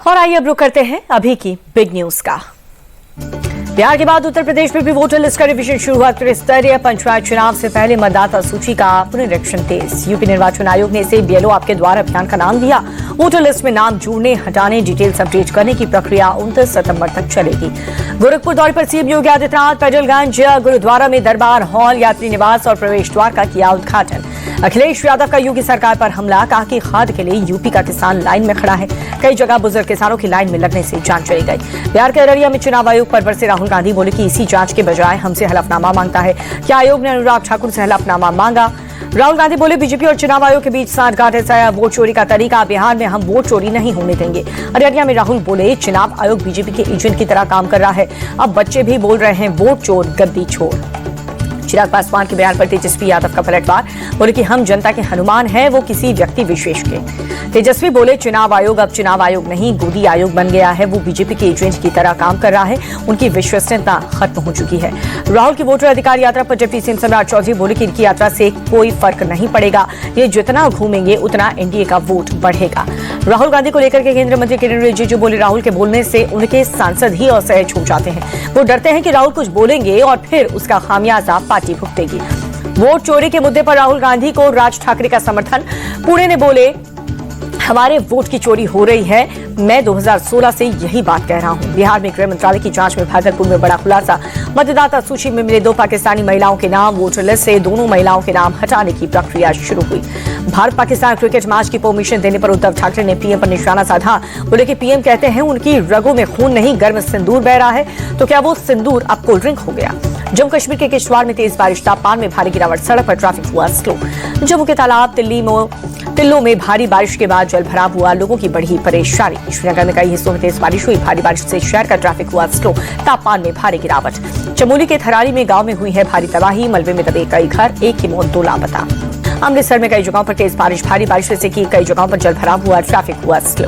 और आइए अब रुक करते हैं अभी की बिग न्यूज का। बिहार के बाद उत्तर प्रदेश में भी वोटर लिस्ट का रिवीजन शुरू हुआ। त्रिस्तरीय पंचायत चुनाव से पहले मतदाता सूची का पुनरीक्षण तेज। यूपी निर्वाचन आयोग ने इसे बीएलओ आपके द्वार अभियान का नाम दिया। वोटर लिस्ट में नाम जोड़ने, हटाने, डिटेल्स अपडेट करने की प्रक्रिया 29 सितंबर तक चलेगी। गोरखपुर दौरे पर सीएम योगी आदित्यनाथ पैदलगंज गुरुद्वारा में दरबार हॉल, यात्री निवास और प्रवेश द्वार का किया उद्घाटन। अखिलेश यादव का योगी सरकार पर हमला, कहा कि खाद के लिए यूपी का किसान लाइन में खड़ा है। कई जगह बुजुर्ग किसानों की लाइन में लगने से जान चली गई। बिहार के अररिया में चुनाव आयोग पर बरसे राहुल गांधी, बोले कि इसी जांच के बजाय हमसे हलफनामा मांगता है। क्या आयोग ने अनुराग ठाकुर से हलफनामा मांगा? राहुल गांधी बोले, बीजेपी और चुनाव आयोग के बीच सांठगांठ है। वोट चोरी का तरीका, बिहार में हम वोट चोरी नहीं होने देंगे। अररिया में राहुल बोले, चुनाव आयोग बीजेपी के एजेंट की तरह काम कर रहा है। अब बच्चे भी बोल रहे हैं वोट चोर गद्दी छोड़। चिराग पासवान के बयान पर तेजस्वी यादव का पलटवार, बोले कि हम जनता के हनुमान हैं, वो किसी व्यक्ति विशेष के। तेजस्वी बोले, चुनाव आयोग अब चुनाव आयोग नहीं, गोदी आयोग बन गया है। वो बीजेपी के एजेंट की तरह काम कर रहा है। उनकी विश्वसनीयता खत्म हो चुकी है। राहुल की वोटर अधिकार यात्रा पर डिप्टी सीएम सम्राट चौधरी बोले कि इनकी यात्रा से कोई फर्क नहीं पड़ेगा। ये जितना घूमेंगे उतना एनडीए का वोट बढ़ेगा। राहुल गांधी को लेकर के केंद्रीय मंत्री किरण रिजिजू बोले, राहुल के बोलने से उनके सांसद ही असहज हो जाते हैं। वो डरते हैं कि राहुल कुछ बोलेंगे और फिर उसका खामियाजा पार्टी भुगतेगी। वोट चोरी के मुद्दे पर राहुल गांधी को राज ठाकरे का समर्थन। पुणे ने बोले, हमारे वोट की चोरी हो रही है। मैं 2016 से यही बात कह रहा हूं। बिहार में गृह मंत्रालय की जांच में भागलपुर में बड़ा खुलासा। मतदाता सूची में मिले 2 पाकिस्तानी महिलाओं के नाम, वोटर लिस्ट से दोनों महिलाओं के नाम हटाने की प्रक्रिया शुरू हुई। भारत पाकिस्तान क्रिकेट मैच की परमिशन देने पर उद्धव ठाकरे ने पीएम पर निशाना साधा। बोले कि पीएम कहते हैं उनकी रगों में खून नहीं, गर्म सिंदूर बह रहा है। तो क्या वो सिंदूर अब कोल्ड ड्रिंक हो गया? जम्मू कश्मीर के किश्तवाड़ में तेज बारिश, तापमान में भारी गिरावट, सड़क पर ट्रैफिक हुआ स्लो। जम्मू के तालाब तिल्लो में भारी बारिश के बाद जल भराव हुआ, लोगों की बढ़ी परेशानी। श्रीनगर में कई हिस्सों में तेज बारिश हुई, भारी बारिश से शहर का ट्रैफिक हुआ स्लो, तापमान में भारी गिरावट। चमोली के थरारी में गांव में हुई है भारी तबाही, मलबे में दबे कई घर, एक की मौत, 2 लापता। अमृतसर में कई जगहों पर तेज बारिश, भारी बारिश से कई जगहों पर जल भराव हुआ, ट्रैफिक हुआ स्लो।